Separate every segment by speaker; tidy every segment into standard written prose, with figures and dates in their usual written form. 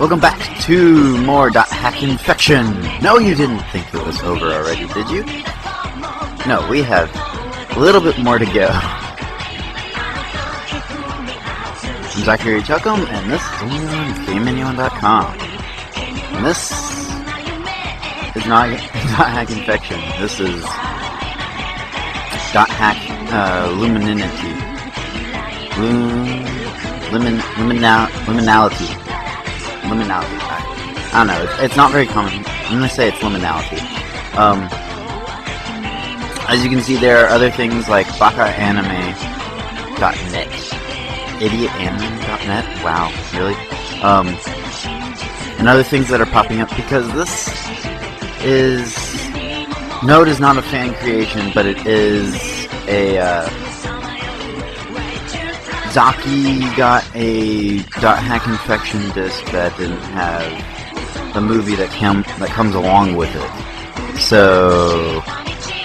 Speaker 1: Welcome back to more .hack infection. No, you didn't think it was over already, did you? No, we have a little bit more to go. I'm Zachary Chuckum, and this is only on GameAnyone.com. And this is not .hack infection. This is .hack Liminality. Liminality. I don't know. It's not very common. I'm gonna say it's liminality. As you can see, there are other things like bakaanime.net, idiotanime.net. Wow, really? And other things that are popping up because this is Node is not a fan creation, but it is a Zaki got a .hack infection disc that didn't have the movie that comes along with it. So,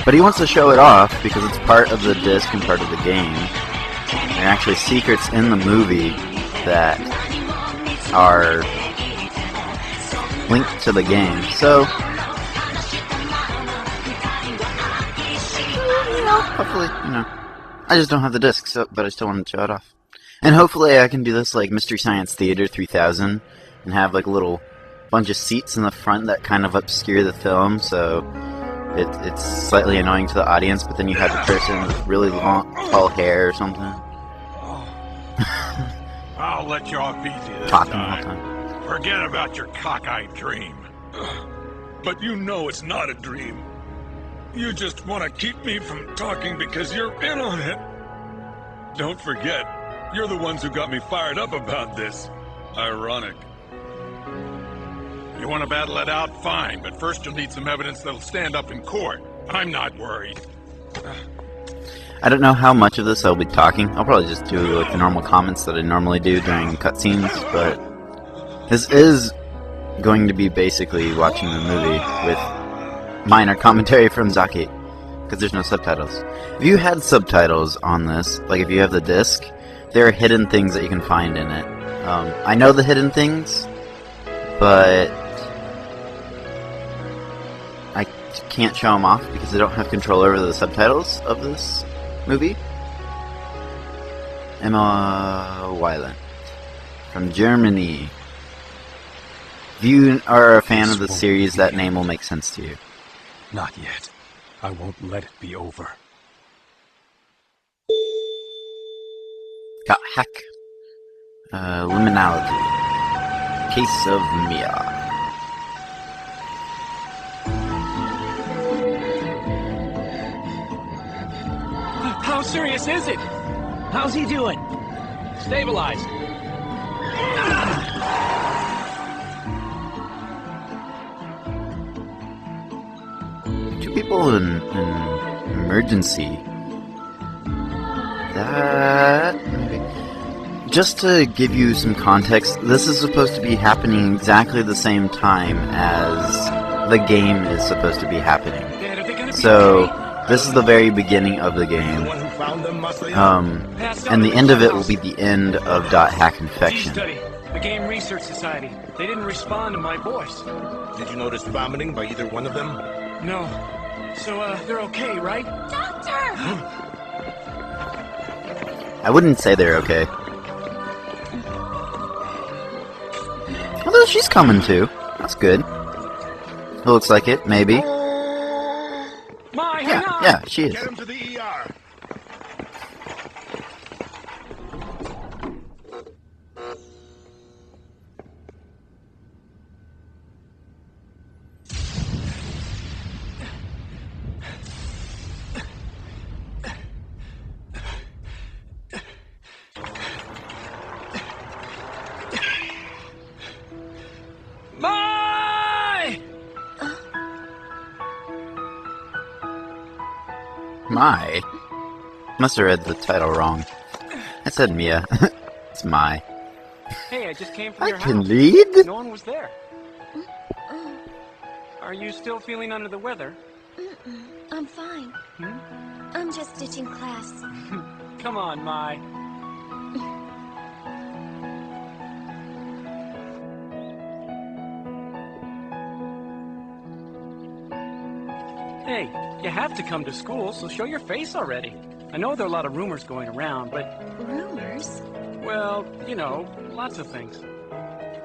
Speaker 1: but he wants to show it off because it's part of the disc and part of the game. There are actually secrets in the movie that are linked to the game. So, hopefully, I just don't have the disc, but I still want to show it off. And hopefully I can do this like Mystery Science Theater 3000 and have like a little bunch of seats in the front that kind of obscure the film, so it's slightly annoying to the audience, but then you have the person with really long, tall hair or something.
Speaker 2: I'll let you off easy this
Speaker 1: Talking
Speaker 2: time.
Speaker 1: all the time.
Speaker 2: Forget about your cockeyed dream.
Speaker 3: But you know it's not a dream. You just want to keep me from talking because you're in on it. Don't forget, you're the ones who got me fired up about this. Ironic.
Speaker 2: You want to battle it out? Fine, but first you'll need some evidence that'll stand up in court. I'm not worried.
Speaker 1: I don't know how much of this I'll be talking. I'll probably just do like the normal comments that I normally do during cutscenes, but this is going to be basically watching the movie with minor commentary from Zaki, because there's no subtitles. If you had subtitles on this, like if you have the disc, there are hidden things that you can find in it. I know the hidden things, but I can't show them off because I don't have control over the subtitles of this movie. Emma Weiland from Germany. If you are a fan of the series, that name will make sense to you.
Speaker 3: Not yet. I won't let it be over.
Speaker 1: Got hack. Liminality. Case of Mia.
Speaker 4: How serious is it? How's he doing? Stabilized.
Speaker 1: Two people in emergency. Just to give you some context, this is supposed to be happening exactly the same time as the game is supposed to be happening. So, this is the very beginning of the game. And the end of it will be the end of .hack infection.
Speaker 4: The Game Research Society. They didn't respond to my voice.
Speaker 5: Did you notice vomiting by either one of them?
Speaker 4: No. So, they're okay, right?
Speaker 6: Doctor!
Speaker 1: I wouldn't say they're okay. Although she's coming too. That's good. It looks like it, maybe. Yeah, she is.
Speaker 5: Get him to the ER.
Speaker 1: My. Must have read the title wrong. I said Mia. It's my.
Speaker 4: Hey, I just came from
Speaker 1: I
Speaker 4: your
Speaker 1: can
Speaker 4: house.
Speaker 1: read?
Speaker 4: No one was there. Are you still feeling under the weather?
Speaker 6: I'm fine. I'm just ditching class.
Speaker 4: Come on, Mai. You have to come to school, so show your face already. I know there are a lot of rumors going around, but...
Speaker 6: Rumors?
Speaker 4: Well, you know, lots of things.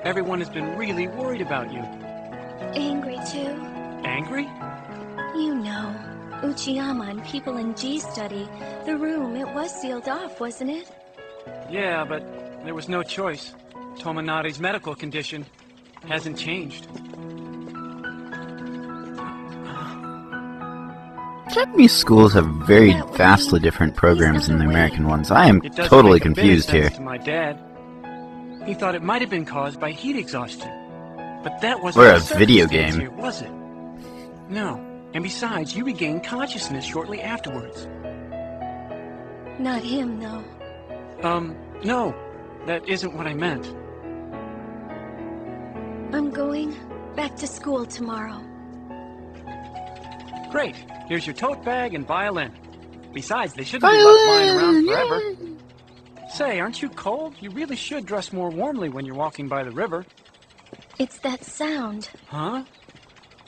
Speaker 4: Everyone has been really worried about you.
Speaker 6: Angry, too?
Speaker 4: Angry?
Speaker 6: You know, Uchiyama and people in G study. The room, it was sealed off, wasn't it?
Speaker 4: Yeah, but there was no choice. Tomonari's medical condition hasn't changed.
Speaker 1: Japanese schools have very
Speaker 6: That would
Speaker 1: vastly
Speaker 6: mean
Speaker 1: different programs
Speaker 6: he's
Speaker 1: than the
Speaker 6: not away.
Speaker 1: American ones. I am
Speaker 4: It doesn't
Speaker 1: totally
Speaker 4: make a bit of
Speaker 1: confused
Speaker 4: sense
Speaker 1: here.
Speaker 4: to my dad. He thought it might have been caused by heat exhaustion. But that wasn't
Speaker 1: Or
Speaker 4: the
Speaker 1: a video
Speaker 4: circumstance
Speaker 1: game.
Speaker 4: here, was it? No. And besides, you regained consciousness shortly afterwards.
Speaker 6: Not him, though.
Speaker 4: No. That isn't what I meant.
Speaker 6: I'm going back to school tomorrow.
Speaker 4: Great. Here's your tote bag and violin. Besides, they shouldn't be left lying around forever. Say, aren't you cold? You really should dress more warmly when you're walking by the river.
Speaker 6: It's that sound.
Speaker 4: Huh?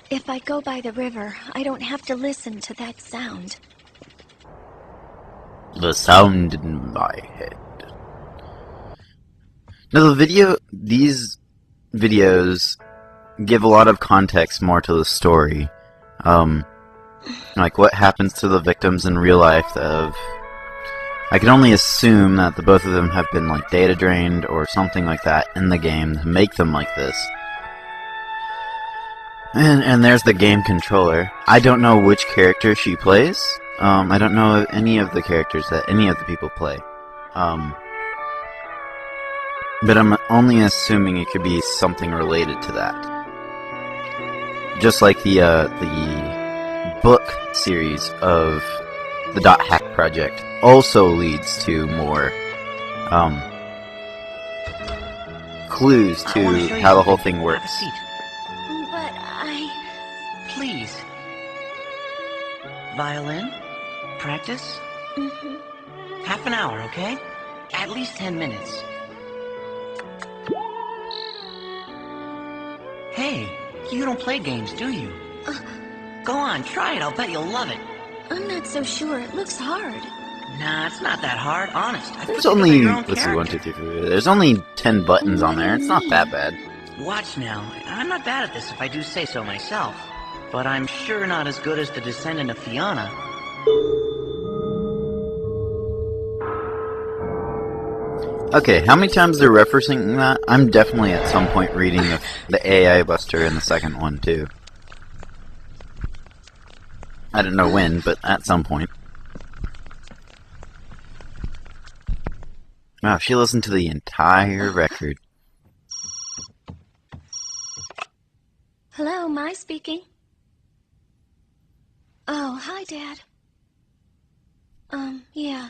Speaker 6: If I go by the river, I don't have to listen to that sound.
Speaker 1: The sound in my head. Now these videos give a lot of context more to the story. Like what happens to the victims in real life I can only assume that the both of them have been like data drained or something like that in the game to make them like this. And there's the game controller. I don't know which character she plays. I don't know any of the characters that any of the people play. But I'm only assuming it could be something related to that. Just like the book series of the Dot Hack Project also leads to more clues to how the whole thing
Speaker 7: Have a
Speaker 1: works.
Speaker 7: seat.
Speaker 6: But
Speaker 7: Please. Violin? Practice?
Speaker 6: Mhm.
Speaker 7: Half an hour, okay? At least 10 minutes. Hey, you don't play games, do you? Go on, try it. I'll bet you'll love it.
Speaker 6: I'm not so sure. It looks hard.
Speaker 7: Nah, it's not that hard, honest. I
Speaker 1: There's
Speaker 7: put together
Speaker 1: only,
Speaker 7: your own
Speaker 1: let's see, 1,
Speaker 7: character.
Speaker 1: 2, 3, 4. There's only 10 buttons on there. It's not that bad.
Speaker 7: Watch now. I'm not bad at this if I do say so myself. But I'm sure not as good as the descendant of Fiona.
Speaker 1: Okay, how many times they're referencing that? I'm definitely at some point reading the AI Buster in the second one, too. I don't know when, but at some point. Wow, she listened to the entire record.
Speaker 6: Hello, Mai speaking. Oh, hi, Dad. Yeah.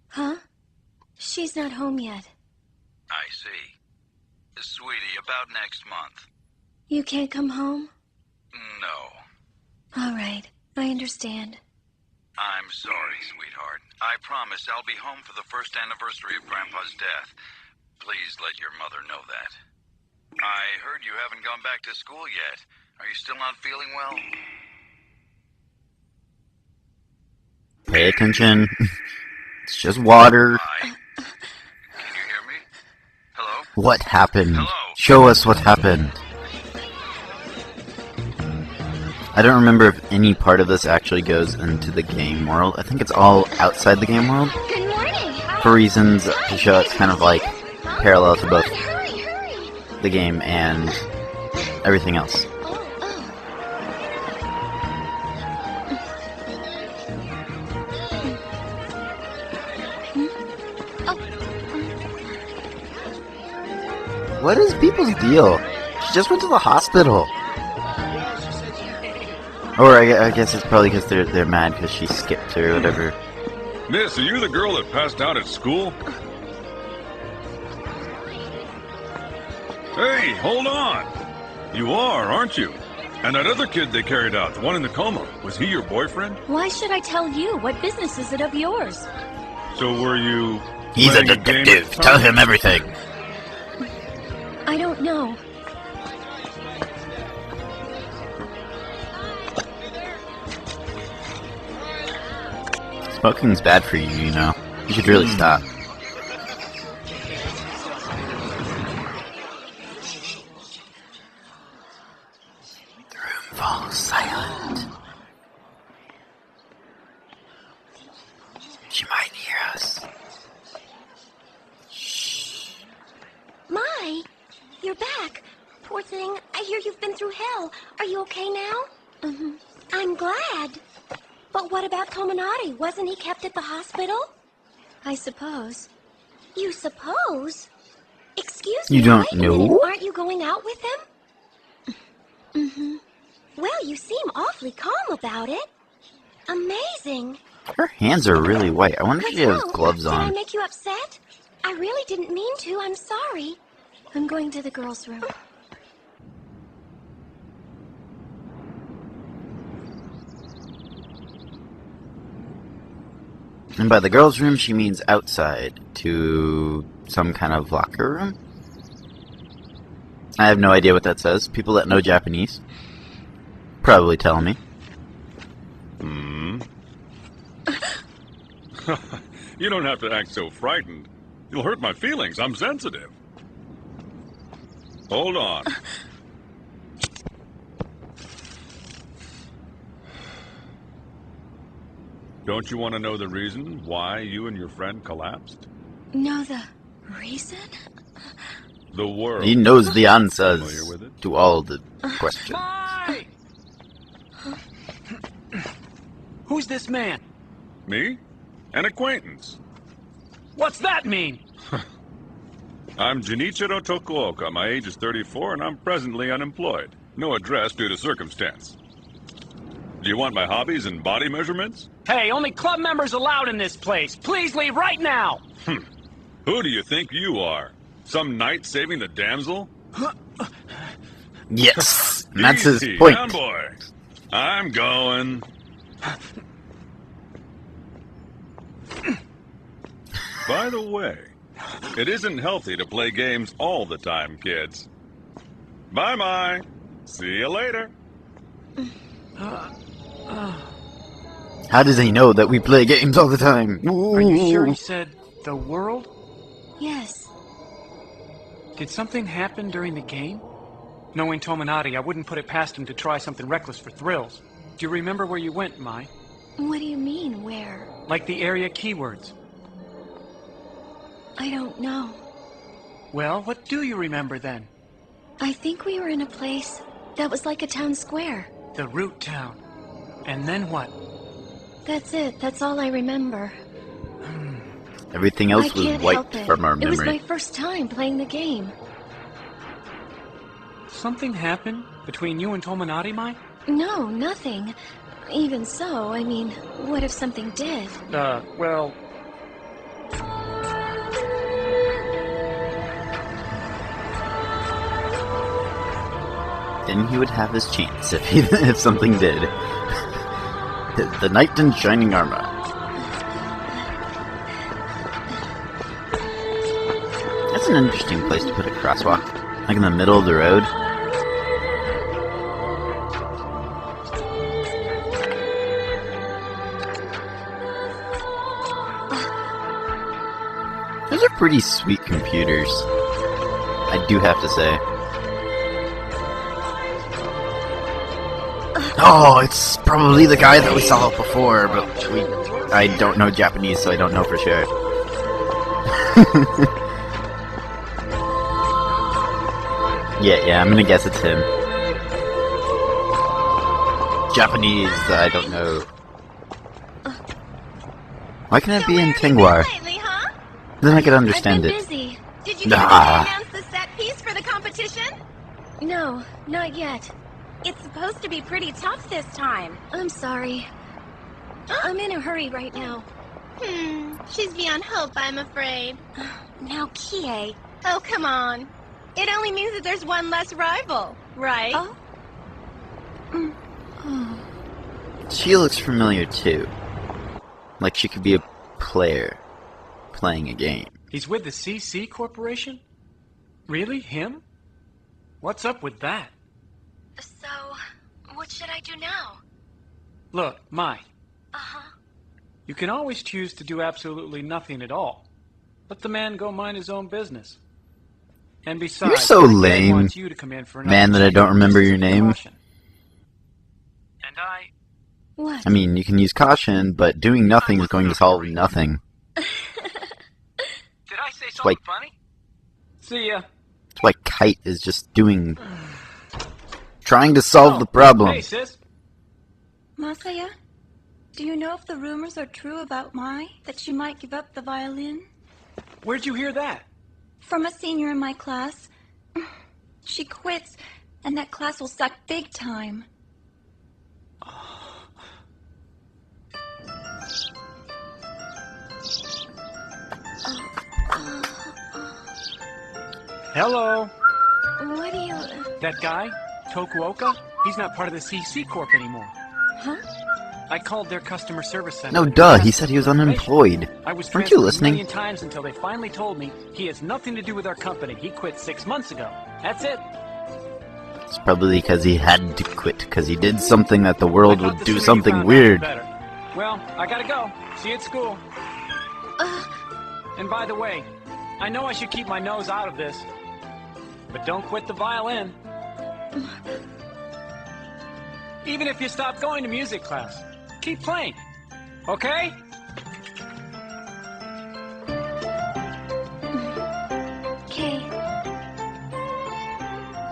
Speaker 6: Huh? She's not home yet.
Speaker 8: I see. Sweetie, about next month.
Speaker 6: You can't come home?
Speaker 8: No.
Speaker 6: All right, I understand.
Speaker 8: I'm sorry, sweetheart. I promise I'll be home for the first anniversary of Grandpa's death. Please let your mother know that. I heard you haven't gone back to school yet. Are you still not feeling well?
Speaker 1: Pay attention. It's just water.
Speaker 8: Hi. Can you hear me? Hello?
Speaker 1: What happened?
Speaker 8: Hello?
Speaker 1: Show us what happened. I don't remember if any part of this actually goes into the game world. I think it's all outside the game world.
Speaker 6: Good morning.
Speaker 1: For reasons to show it's kind of like parallel to both
Speaker 6: Hurry, hurry.
Speaker 1: the game and everything else. What is people's deal? She just went to the hospital. Or I guess it's probably because they're mad because she skipped or whatever.
Speaker 3: Miss, are you the girl that passed out at school? Hey, hold on! You are, aren't you? And that other kid they carried out, the one in the coma, was he your boyfriend?
Speaker 6: Why should I tell you? What business is it of yours?
Speaker 3: So were you...
Speaker 1: He's a
Speaker 3: playing game
Speaker 1: detective.
Speaker 3: at the
Speaker 1: Tell
Speaker 3: time?
Speaker 1: him everything.
Speaker 6: I don't know.
Speaker 1: Smoking's bad for you, you know. You should really stop. The room falls silent. She might hear us.
Speaker 6: Mai, you're back. Poor thing, I hear you've been through hell. Are you okay now? I'm glad. But what about Tominari? Wasn't he kept at the hospital? I suppose. You suppose? Excuse me.
Speaker 1: You don't
Speaker 6: wait a minute.
Speaker 1: know?
Speaker 6: Aren't you going out with him? Well, you seem awfully calm about it. Amazing.
Speaker 1: Her hands are really white. I wonder if she has
Speaker 6: wrong?
Speaker 1: gloves
Speaker 6: Did I
Speaker 1: on.
Speaker 6: make you upset? I really didn't mean to. I'm sorry. I'm going to the girls' room.
Speaker 1: And by the girls' room, she means outside to some kind of locker room. I have no idea what that says. People that know Japanese probably tell me.
Speaker 3: You don't have to act so frightened. You'll hurt my feelings. I'm sensitive. Hold on. Don't you want to know the reason why you and your friend collapsed?
Speaker 6: Know the reason?
Speaker 3: The world.
Speaker 1: He knows the
Speaker 3: Familiar
Speaker 1: answers
Speaker 3: with it?
Speaker 1: to all the questions.
Speaker 4: Mai! Who's this man?
Speaker 3: Me? An acquaintance.
Speaker 4: What's that mean?
Speaker 3: I'm Junichiro Tokuoka. My age is 34 and I'm presently unemployed. No address due to circumstance. Do you want my hobbies and body measurements?
Speaker 4: Hey, only club members allowed in this place. Please leave right now.
Speaker 3: Who do you think you are? Some knight saving the damsel?
Speaker 1: Yes, and that's his
Speaker 3: Easy,
Speaker 1: point.
Speaker 3: down, boy. I'm going. By the way, it isn't healthy to play games all the time, kids. Bye-bye. See you later.
Speaker 1: How does he know that we play games all the time?
Speaker 4: Are you sure he said the world?
Speaker 6: Yes.
Speaker 4: Did something happen during the game? Knowing Tominari, I wouldn't put it past him to try something reckless for thrills. Do you remember where you went, Mai?
Speaker 6: What do you mean, where?
Speaker 4: Like the area keywords.
Speaker 6: I don't know.
Speaker 4: Well, what do you remember then?
Speaker 6: I think we were in a place that was like a town square.
Speaker 4: The root town. And then what?
Speaker 6: That's it. That's all I remember.
Speaker 1: Everything
Speaker 6: I
Speaker 1: else was
Speaker 6: can't help
Speaker 1: wiped
Speaker 6: it.
Speaker 1: from our
Speaker 6: It was my
Speaker 1: memory.
Speaker 6: first time playing the game.
Speaker 4: Something happened between you and Tominari, Mai?
Speaker 6: No, nothing. Even so, I mean, what if something did?
Speaker 4: Well...
Speaker 1: Then he would have his chance if something did. The knight in shining armor. That's an interesting place to put a crosswalk. Like in the middle of the road. Those are pretty sweet computers. I do have to say. Oh, it's probably the guy that we saw before, but I don't know Japanese, so I don't know for sure. yeah, I'm gonna guess it's him. Japanese, I don't know. Why can't it be in Tingwar?
Speaker 6: Lately, huh?
Speaker 1: Then I could understand
Speaker 6: I've been
Speaker 1: it.
Speaker 6: busy.
Speaker 9: Did you
Speaker 1: Nah.
Speaker 9: announce the set piece for the competition?
Speaker 6: No, not yet.
Speaker 9: It's supposed to be pretty tough this time.
Speaker 6: I'm sorry. I'm in a hurry right now.
Speaker 9: She's beyond hope, I'm afraid.
Speaker 6: Now, Kie.
Speaker 9: Oh, come on. It only means that there's one less rival, right?
Speaker 6: Oh.
Speaker 1: She looks familiar too. Like she could be a player playing a game.
Speaker 4: He's with the CC Corporation? Really? Him? What's up with that?
Speaker 6: So, what should I do now?
Speaker 4: Look, Mai,
Speaker 6: Uh-huh.
Speaker 4: You can always choose to do absolutely nothing at all. Let the man go mind his own business. And besides,
Speaker 1: You're so
Speaker 4: my dad
Speaker 1: lame,
Speaker 4: wants you to come in for another
Speaker 1: man, that I
Speaker 4: check,
Speaker 1: don't remember
Speaker 4: just as
Speaker 1: your
Speaker 4: a
Speaker 1: name.
Speaker 4: precaution. And
Speaker 6: What?
Speaker 1: I mean, you can use caution, but doing nothing is going to solve nothing.
Speaker 4: Did I say
Speaker 1: It's like,
Speaker 4: funny? See ya.
Speaker 1: it's like Kite is just trying to solve the problem.
Speaker 4: Hey, sis.
Speaker 9: Masaya, do you know if the rumors are true about Mai, that she might give up the violin?
Speaker 4: Where'd you hear that?
Speaker 9: From a senior in my class. She quits, and that class will suck big time.
Speaker 4: Hello.
Speaker 6: What do you...
Speaker 4: That guy, Tokuoka, he's not part of the CC Corp anymore.
Speaker 6: Huh?
Speaker 4: I called their customer service center.
Speaker 1: No,
Speaker 4: and
Speaker 1: duh,
Speaker 4: asked
Speaker 1: he
Speaker 4: for
Speaker 1: said he was
Speaker 4: information.
Speaker 1: unemployed.
Speaker 4: I was
Speaker 1: Weren't you
Speaker 4: transferred
Speaker 1: listening?
Speaker 4: a million times until they finally told me he has nothing to do with our company. He quit 6 months ago. That's it.
Speaker 1: It's probably because he had to quit, because he did something that the world
Speaker 4: I thought
Speaker 1: would
Speaker 4: the
Speaker 1: do
Speaker 4: sooner you
Speaker 1: something
Speaker 4: found out,
Speaker 1: weird.
Speaker 4: the better. Well, I gotta go. See you at school. And by the way, I know I should keep my nose out of this, but don't quit the violin. Even if you stop going to music class, keep playing, okay?
Speaker 6: Okay.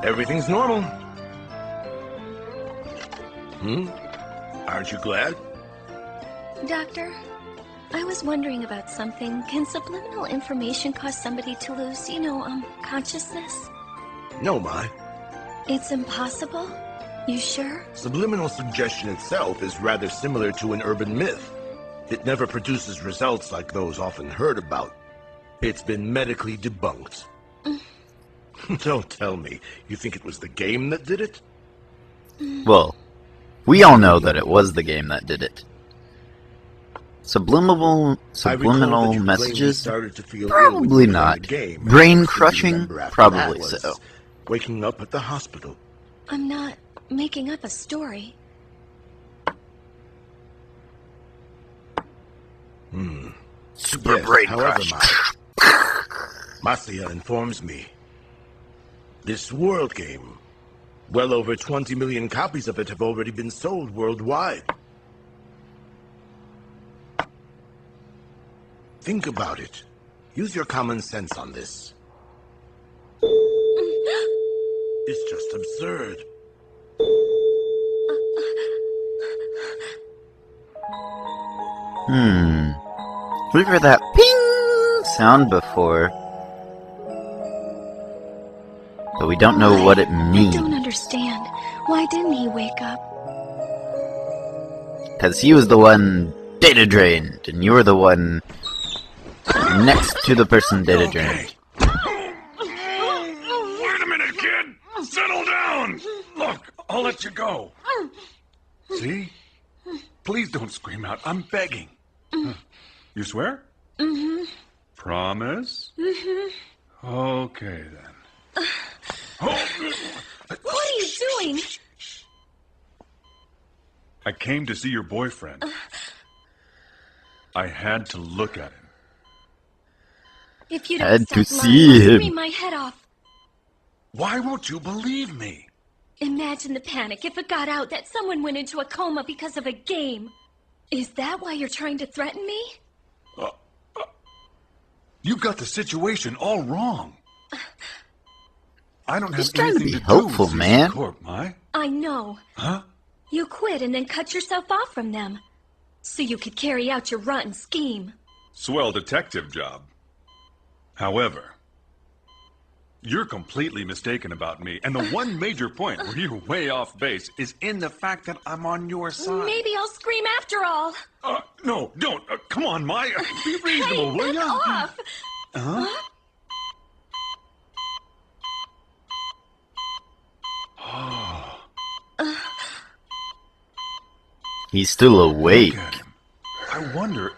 Speaker 5: Everything's normal. Aren't you glad?
Speaker 6: Doctor, I was wondering about something. Can subliminal information cause somebody to lose, consciousness?
Speaker 5: No, Mai.
Speaker 6: It's impossible? You sure?
Speaker 5: Subliminal suggestion itself is rather similar to an urban myth. It never produces results like those often heard about. It's been medically debunked. Don't tell me. You think it was the game that did it?
Speaker 1: Well, we all know that it was the game that did it. Subliminal
Speaker 5: I recall that you claimed you
Speaker 1: messages?
Speaker 5: started to feel ill
Speaker 1: Probably
Speaker 5: when you played
Speaker 1: not.
Speaker 5: the game.
Speaker 1: Brain
Speaker 5: What you
Speaker 1: crushing?
Speaker 5: remember after
Speaker 1: Probably
Speaker 5: that was
Speaker 1: so.
Speaker 5: Waking up at the hospital.
Speaker 6: I'm not making up a story.
Speaker 1: Super
Speaker 5: Yes,
Speaker 1: brain
Speaker 5: however,
Speaker 1: crush.
Speaker 5: Masaya informs me. This world game, well over 20 million copies of it have already been sold worldwide. Think about it. Use your common sense on this. It's just absurd.
Speaker 1: We've heard that ping sound before, but we don't know what it
Speaker 6: I
Speaker 1: means.
Speaker 6: don't understand. Why didn't he wake up?
Speaker 1: Because he was the one data drained, and you were the one next to the person data drained.
Speaker 2: Wait a minute, kid! Settle down! Look, I'll let you go. See? Please don't scream out. I'm begging. You swear? Mm-hmm. Promise? Mm-hmm. Okay, then.
Speaker 6: What are you doing?
Speaker 2: I came to see your boyfriend. I had to look at him.
Speaker 6: If you
Speaker 1: Had
Speaker 6: don't
Speaker 1: to
Speaker 6: stop
Speaker 1: see
Speaker 6: lying, I'll
Speaker 1: him.
Speaker 6: scream my head off.
Speaker 2: Why won't you believe me?
Speaker 6: Imagine the panic if it got out that someone went into a coma because of a game. Is that why you're trying to threaten me?
Speaker 2: You got the situation all wrong. I don't have
Speaker 1: He's trying to
Speaker 2: anything
Speaker 1: be
Speaker 2: to
Speaker 1: helpful,
Speaker 2: do with
Speaker 1: man.
Speaker 2: CC Corp, Mai.
Speaker 6: I know.
Speaker 2: Huh?
Speaker 6: You quit and then cut yourself off from them. So you could carry out your rotten scheme.
Speaker 2: Swell detective job. However, you're completely mistaken about me, and the one major point where you're way off base is in the fact that I'm on your side.
Speaker 6: Maybe I'll scream after all.
Speaker 2: No, don't. Come on, Mai. Be reasonable,
Speaker 6: Hey,
Speaker 2: will
Speaker 6: back
Speaker 2: ya?
Speaker 6: off.
Speaker 2: Huh?
Speaker 1: He's still awake.
Speaker 2: Look at him. I wonder